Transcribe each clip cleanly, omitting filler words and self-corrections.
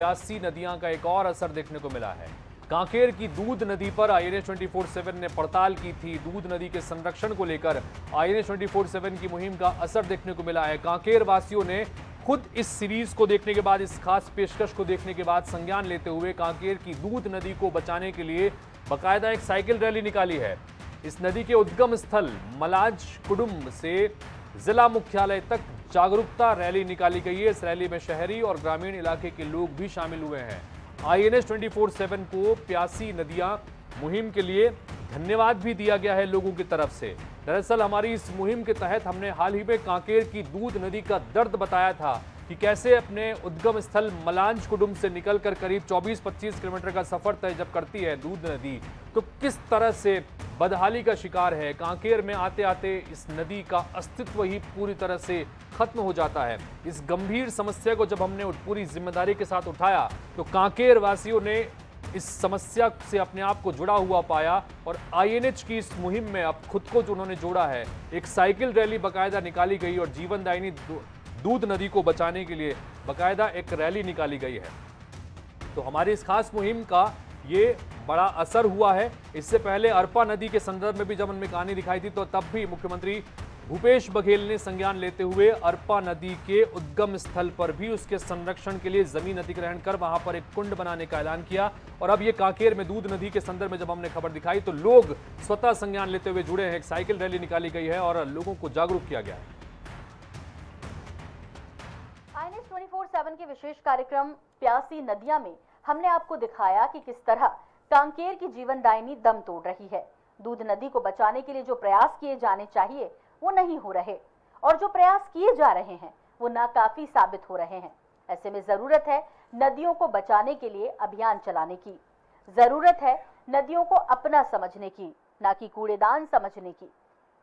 प्यासी नदियां का एक और असर देखने को मिला है। कांकेर की दूध नदी पर INS 24/7 ने पड़ताल की थी। दूध नदी के संरक्षण को लेकर INS 24/7 की मुहिम का असर देखने को मिला है। कांकेर वासियों ने खुद इस सीरीज को देखने के बाद, इस खास पेशकश को देखने के बाद संज्ञान लेते हुए कांकेर की दूध नदी को बचाने के लिए बाकायदा एक साइकिल रैली निकाली है। इस नदी के उद्गम स्थल मलाज कुडुम से जिला मुख्यालय तक जागरूकता रैली निकाली गई है। इस रैली में शहरी और ग्रामीण इलाके के लोग भी शामिल हुए हैं। INS 24/7 को प्यासी नदियां मुहिम के लिए धन्यवाद भी दिया गया है लोगों की तरफ से। दरअसल हमारी इस मुहिम के तहत हमने हाल ही में कांकेर की दूध नदी का दर्द बताया था कि कैसे अपने उद्गम स्थल मलांज कुडुम से निकलकर करीब 24-25 किलोमीटर का सफर तय जब करती है दूध नदी, तो किस तरह से बदहाली का शिकार है। कांकेर में आते आते इस नदी का अस्तित्व ही पूरी तरह से खत्म हो जाता है। इस गंभीर समस्या को जब हमने पूरी जिम्मेदारी के साथ उठाया तो कांकेर वासियों ने इस समस्या से अपने आप को जुड़ा हुआ पाया और INH की इस मुहिम में अब खुद को जो उन्होंने जोड़ा है। एक साइकिल रैली बाकायदा निकाली गई और जीवनदायिनी दूध नदी को बचाने के लिए बाकायदा एक रैली निकाली गई है। तो हमारी इस खास मुहिम का ये बड़ा असर हुआ है। इससे पहले अरपा नदी के संदर्भ में भी जब हमने कहानी दिखाई थी तो तब भी मुख्यमंत्री भूपेश बघेल ने संज्ञान लेते हुए अरपा नदी के उद्गम स्थल पर भी उसके संरक्षण के लिए जमीन अधिग्रहण कर वहां पर एक कुंड बनाने का ऐलान किया। और अब ये कांकेर में दूध नदी के संदर्भ में जब हमने खबर दिखाई तो लोग स्वतः संज्ञान लेते हुए जुड़े हैं। एक साइकिल रैली निकाली गई है और लोगों को जागरूक किया गया है। INS 24/7 के विशेष कार्यक्रम प्यासी नदियां में हमने आपको दिखाया कि किस तरह कांकेर की जीवनदायिनी दम तोड़ रही है। दूध नदी को बचाने के लिए जो प्रयास किए जाने चाहिए वो नहीं हो रहे और जो प्रयास किए जा रहे हैं वो नाकाफी साबित हो रहे हैं। ऐसे में जरूरत है नदियों को बचाने के लिए अभियान चलाने की। जरूरत है नदियों को अपना समझने की, ना कि कूड़ेदान समझने की।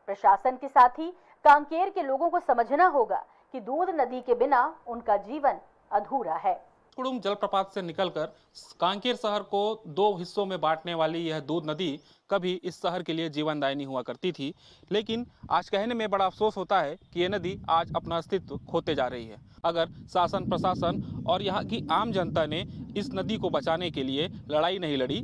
प्रशासन के साथ ही कांकेर के लोगों को समझना होगा कि दूध नदी के बिना उनका जीवन अधूरा है। कुडुम जलप्रपात से निकलकर कांकेर शहर को दो हिस्सों में बांटने वाली यह दूध नदी कभी इस शहर के लिए जीवनदायिनी हुआ करती थी, लेकिन आज कहने में बड़ा अफसोस होता है कि यह नदी आज अपना अस्तित्व खोते जा रही है। अगर शासन, प्रशासन और यहाँ की आम जनता ने इस नदी को बचाने के लिए लड़ाई नहीं लड़ी।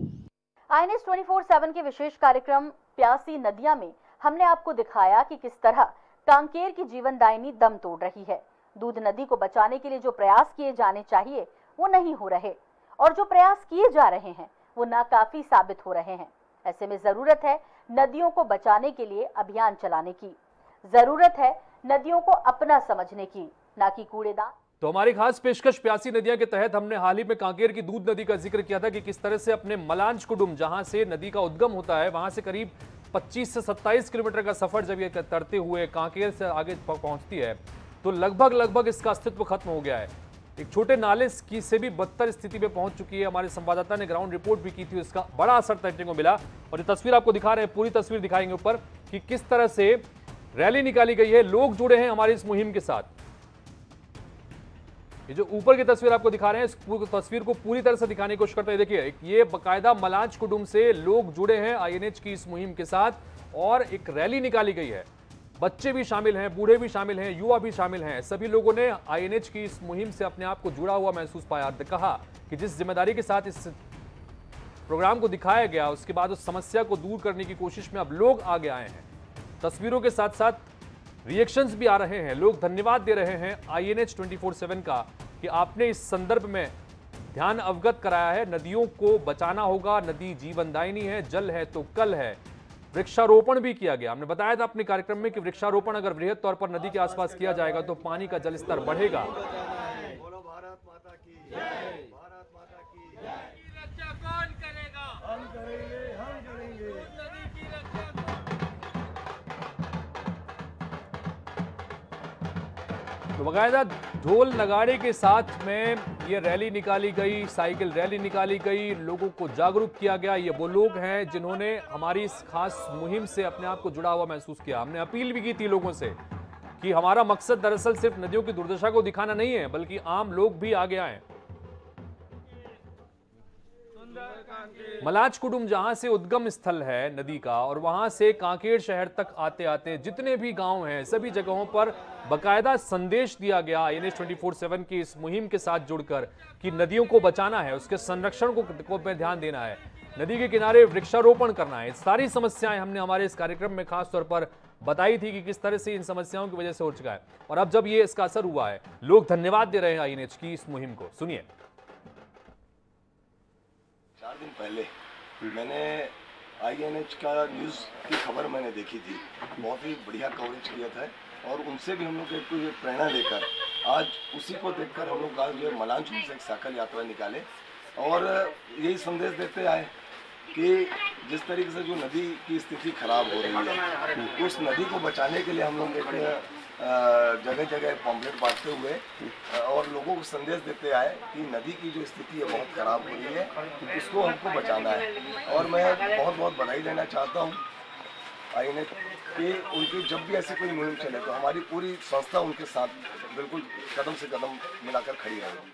INS 24/7 के विशेष कार्यक्रम प्यासी नदियां में हमने आपको दिखाया कि किस तरह कांकेर की जीवनदायिनी दम तोड़ रही है। दूध नदी को बचाने के लिए जो प्रयास किए जाने चाहिए वो नहीं हो रहे और जो प्रयास किए जा रहे हैं वो नाकाफी साबित हो रहे हैं। ऐसे में जरूरत है नदियों को बचाने के लिए अभियान चलाने की। जरूरत है नदियों को अपना समझने की, ना कि कूड़ेदान। तो हमारी खास पेशकश प्यासी नदियां के तहत हमने हाल ही में कांकेर की दूध नदी का जिक्र किया था कि किस तरह से अपने मलांज कुडुम, जहां से नदी का उद्गम होता है, वहां से करीब 25 से 27 किलोमीटर का सफर जब ये तरते हुए कांकेर से आगे पहुंचती है तो लगभग इसका अस्तित्व खत्म हो गया है। एक छोटे नाले की से भी बदतर स्थिति में पहुंच चुकी है। हमारे संवाददाता ने ग्राउंड रिपोर्ट भी की थी, इसका बड़ा असर देखने को मिला। और ये तस्वीर आपको दिखा रहे हैं, पूरी तस्वीर दिखाएंगे ऊपर कि किस तरह से रैली निकाली गई है। लोग जुड़े हैं हमारी इस मुहिम के साथ। ये जो ऊपर की तस्वीर आपको दिखा रहे हैं, इस तस्वीर को पूरी तरह से दिखाने की कोशिश करते हैं। देखिए, ये बाकायदा मलांज कुडुम से लोग जुड़े हैं INH की इस मुहिम के साथ और एक रैली निकाली गई है। बच्चे भी शामिल हैं, बूढ़े भी शामिल हैं, युवा भी शामिल हैं। सभी लोगों ने INH की इस मुहिम से अपने आप को जुड़ा हुआ महसूस पाया। कहा कि जिस जिम्मेदारी के साथ इस प्रोग्राम को दिखाया गया, उसके बाद उस समस्या को दूर करने की कोशिश में अब लोग आगे आए हैं। तस्वीरों के साथ साथ रिएक्शंस भी आ रहे हैं। लोग धन्यवाद दे रहे हैं INH 24/7 का कि आपने इस संदर्भ में ध्यान अवगत कराया है। नदियों को बचाना होगा, नदी जीवनदायिनी है, जल है तो कल है। वृक्षारोपण भी किया गया। हमने बताया था अपने कार्यक्रम में कि वृक्षारोपण अगर वृहद तौर पर नदी के आसपास किया जाएगा तो पानी का जल स्तर बढ़ेगा। बोलो भारत माता की जय, भारत माता की जय। रक्षा कौन करेगा? हम करेंगे, हम करेंगे। नदी की रक्षा तो बाकायदा ढोल नगाड़े के साथ में ये रैली निकाली गई, साइकिल रैली निकाली गई, लोगों को जागरूक किया गया। ये वो लोग हैं जिन्होंने हमारी इस खास मुहिम से अपने आप को जुड़ा हुआ महसूस किया। हमने अपील भी की थी लोगों से कि हमारा मकसद दरअसल सिर्फ नदियों की दुर्दशा को दिखाना नहीं है, बल्कि आम लोग भी आगे आए। मलाज कुडुम जहां से उद्गम स्थल है नदी का और वहां से कांकेर शहर तक आते आते जितने भी गांव हैं, सभी जगहों पर बाकायदा संदेश दिया गया INH 24/7 की इस मुहिम के साथ जुड़कर कि नदियों को बचाना है, उसके संरक्षण को पे ध्यान देना है, नदी के किनारे वृक्षारोपण करना है। सारी समस्याएं हमने हमारे इस कार्यक्रम में खास तौर पर बताई थी कि किस तरह से इन समस्याओं की वजह से हो चुका है, और अब जब ये इसका असर हुआ है, लोग धन्यवाद दे रहे हैं INH की इस मुहिम को। सुनिए। 4 दिन पहले मैंने INH का न्यूज़ की खबर मैंने देखी थी, बहुत ही बढ़िया कवरेज किया था, और उनसे भी हम लोग एक प्रेरणा लेकर आज उसी को देखकर हम लोग आज जो है मलांचकुंड से एक साइकिल यात्रा निकाले और यही संदेश देते आए कि जिस तरीके से जो नदी की स्थिति खराब हो रही है, उस नदी को बचाने के लिए हम लोग एक जगह जगह पॉम्पलेट बांटते हुए और लोगों को संदेश देते आए कि नदी की जो स्थिति है बहुत खराब हो रही है, इसको हमको बचाना है। और मैं बहुत बहुत बधाई देना चाहता हूँ INH कि उनकी जब भी ऐसी कोई मुहिम चले तो हमारी पूरी संस्था उनके साथ बिल्कुल कदम से कदम मिलाकर खड़ी रहेगी।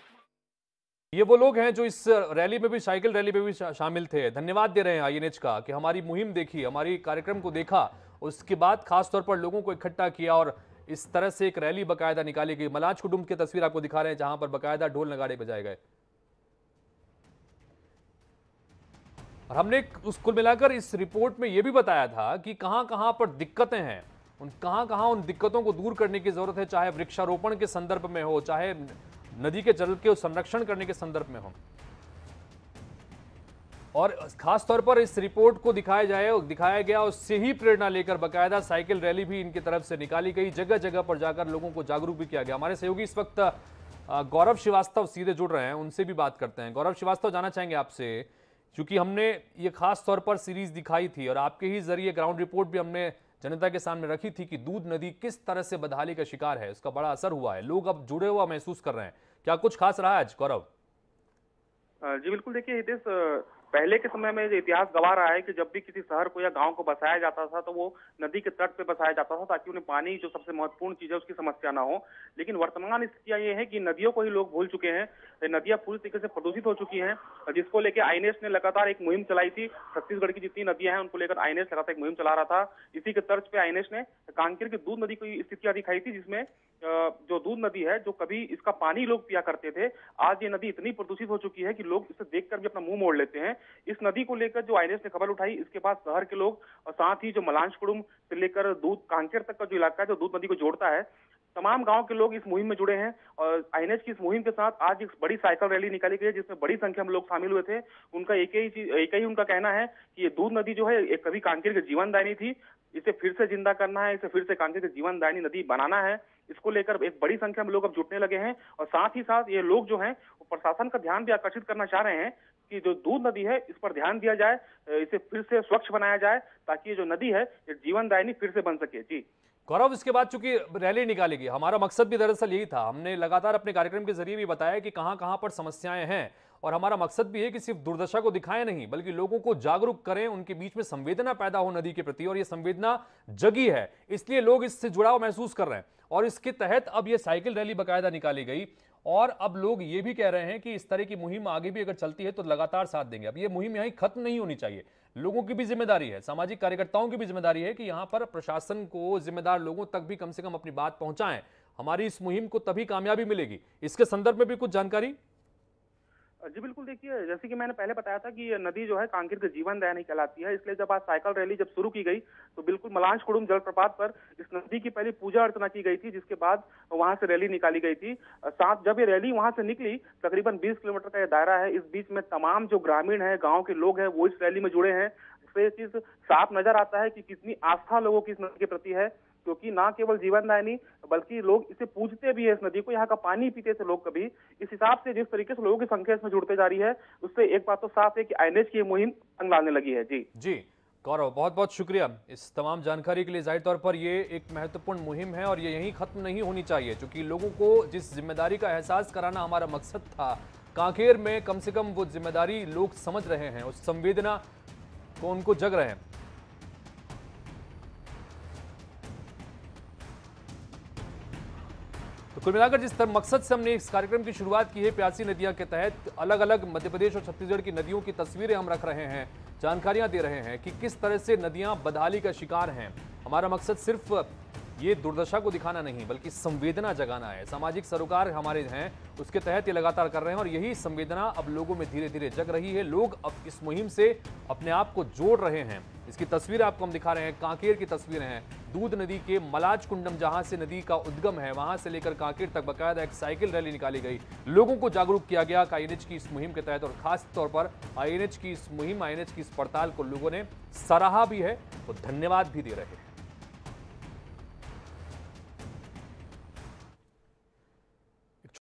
ये वो लोग हैं जो इस रैली में भी, साइकिल रैली में भी शामिल थे। धन्यवाद दे रहे हैं INH का कि हमारी मुहिम देखी, हमारी कार्यक्रम को देखा, उसके बाद खास तौर पर लोगों को इकट्ठा किया और इस तरह से एक रैली बकायदा निकाली गई। मलांचकुंड की तस्वीर आपको दिखा रहे हैं जहां पर बकायदा ढोल नगाड़े बजाए गए। और हमने कुल मिलाकर इस रिपोर्ट में यह भी बताया था कि कहां कहां पर दिक्कतें हैं, कहां उन दिक्कतों को दूर करने की जरूरत है, चाहे वृक्षारोपण के संदर्भ में हो, चाहे नदी के जल के संरक्षण करने के संदर्भ में हो। और खास तौर पर इस रिपोर्ट को दिखाया गया, उससे ही प्रेरणा लेकर बकायदा साइकिल रैली भी इनकी तरफ से निकाली गई। जगह जगह पर जाकर लोगों को जागरूक भी किया गया। हमारे सहयोगी इस वक्त गौरव श्रीवास्तव सीधे जुड़ रहे हैं, उनसे भी बात करते हैं। गौरव श्रीवास्तव, जानना चाहेंगे आपसे, क्योंकि हमने ये खास तौर पर सीरीज दिखाई थी और आपके ही जरिए ग्राउंड रिपोर्ट भी हमने जनता के सामने रखी थी कि दूध नदी किस तरह से बदहाली का शिकार है, उसका बड़ा असर हुआ है, लोग अब जुड़े हुआ महसूस कर रहे हैं। क्या कुछ खास रहा है आज गौरव? जी बिल्कुल, देखिए हितेश, पहले के समय में इतिहास गवाह रहा है कि जब भी किसी शहर को या गांव को बसाया जाता था तो वो नदी के तट पे बसाया जाता था ताकि उन्हें पानी, जो सबसे महत्वपूर्ण चीज है, उसकी समस्या ना हो। लेकिन वर्तमान स्थितियां ये है कि नदियों को ही लोग भूल चुके हैं, नदियां पूरी तरीके से प्रदूषित हो चुकी हैं, जिसको लेकर INH ने लगातार एक मुहिम चलाई थी। छत्तीसगढ़ की जितनी नदियां हैं उनको लेकर INH लगातार एक मुहिम चला रहा था। इसी के तर्ज पे INH ने कांकेर की दूध नदी की स्थितियां दिखाई थी, जिसमें जो दूध नदी है, जो कभी इसका पानी लोग पिया करते थे, आज ये नदी इतनी प्रदूषित हो चुकी है कि लोग इसे देखकर भी अपना मुंह मोड़ लेते हैं। इस नदी को लेकर जो INH ने खबर उठाई, इसके बाद शहर के लोग और साथ ही जो मलांचकुंड से लेकर दूध कांकेर तक का जो इलाका है, जो दूध नदी को जोड़ता है, तमाम गांव के लोग इस मुहिम में जुड़े हैं। और INH की इस मुहिम के साथ आज एक बड़ी साइकिल रैली निकाली गई है, जिसमें बड़ी संख्या में लोग शामिल हुए थे। उनका एक ही उनका कहना है कि ये दूध नदी जो है, एक कभी कांकेर की जीवनदायिनी थी, इसे फिर से जिंदा करना है, इसे फिर से कांकेर की जीवनदायिनी नदी बनाना है। इसको लेकर एक बड़ी संख्या में लोग अब जुटने लगे हैं और साथ ही साथ ये लोग जो हैं वो प्रशासन का ध्यान भी आकर्षित करना चाह रहे हैं कि जो दूध नदी है इस पर ध्यान दिया जाए, इसे फिर से स्वच्छ बनाया जाए ताकि ये जो नदी है ये जीवनदायिनी फिर से बन सके। जी गौरव, इसके बाद चूंकि रैली निकाली गई, हमारा मकसद भी दरअसल यही था, हमने लगातार अपने कार्यक्रम के जरिए भी बताया कि कहां कहां पर समस्याएं हैं, और हमारा मकसद भी है कि सिर्फ दुर्दशा को दिखाएं नहीं, बल्कि लोगों को जागरूक करें, उनके बीच में संवेदना पैदा हो नदी के प्रति, और ये संवेदना जगी है, इसलिए लोग इससे जुड़ाव महसूस कर रहे हैं। और इसके तहत अब ये साइकिल रैली बाकायदा निकाली गई, और अब लोग ये भी कह रहे हैं कि इस तरह की मुहिम आगे भी अगर चलती है तो लगातार साथ देंगे। अब ये मुहिम यहीं खत्म नहीं होनी चाहिए, लोगों की भी जिम्मेदारी है, सामाजिक कार्यकर्ताओं की भी जिम्मेदारी है कि यहाँ पर प्रशासन को, जिम्मेदार लोगों तक भी कम से कम अपनी बात पहुंचाएं। हमारी इस मुहिम को तभी कामयाबी मिलेगी। इसके संदर्भ में भी कुछ जानकारी? जी बिल्कुल, देखिए जैसे कि मैंने पहले बताया था कि ये नदी जो है कांकेर की जीवनदायिनी कहलाती है, इसलिए जब आज साइकिल रैली जब शुरू की गई तो बिल्कुल मलांचकुंड जलप्रपात पर इस नदी की पहले पूजा अर्चना की गई थी, जिसके बाद वहां से रैली निकाली गई थी। साथ जब ये रैली वहां से निकली, तकरीबन 20 किलोमीटर का ये दायरा है, इस बीच में तमाम जो ग्रामीण है, गाँव के लोग हैं, वो इस रैली में जुड़े हैं। इससे ये चीज साफ नजर आता है कि कितनी आस्था लोगों की इस नदी के प्रति है, क्योंकि ना केवल जीवनदायिनी बल्कि लोग इसे पूजते भी है, इस नदी को, यहाँ का पानी पीते थे लोग कभी। इस हिसाब से जिस तरीके से लोगों की संख्या इसमें जुड़ते जा रही है, उससे एक बात तो साफ है कि INH की मुहिम अंग लाने लगी है। जी गौरव, बहुत बहुत शुक्रिया इस तमाम जानकारी के लिए। जाहिर तौर पर ये एक महत्वपूर्ण मुहिम है और ये यहीं खत्म नहीं होनी चाहिए, क्योंकि लोगों को जिस जिम्मेदारी का एहसास कराना हमारा मकसद था, कांकेर में कम से कम वो जिम्मेदारी लोग समझ रहे हैं, उस संवेदना को उनको जग रहे हैं। तो कुल मिलाकर जिस तरह मकसद से हमने इस कार्यक्रम की शुरुआत की है, प्यासी नदियां के तहत अलग अलग मध्य प्रदेश और छत्तीसगढ़ की नदियों की तस्वीरें हम रख रहे हैं, जानकारियां दे रहे हैं कि किस तरह से नदियां बदहाली का शिकार हैं। हमारा मकसद सिर्फ ये दुर्दशा को दिखाना नहीं बल्कि संवेदना जगाना है। सामाजिक सरोकार हमारे हैं, उसके तहत ये लगातार कर रहे हैं और यही संवेदना अब लोगों में धीरे धीरे जग रही है। लोग अब इस मुहिम से अपने आप को जोड़ रहे हैं। इसकी तस्वीर आपको हम दिखा रहे हैं, कांकेर की तस्वीरें हैं। दूध नदी के मलाज कुंडम जहां से नदी का उद्गम है, वहां से लेकर कांकेर तक बकायदा एक साइकिल रैली निकाली गई। लोगों को जागरूक किया गया आईएनएच की इस मुहिम के तहत और खास तौर पर आईएनएच की इस मुहिम, आईएनएच की इस पड़ताल को लोगों ने सराहा भी है और धन्यवाद भी दे रहे हैं।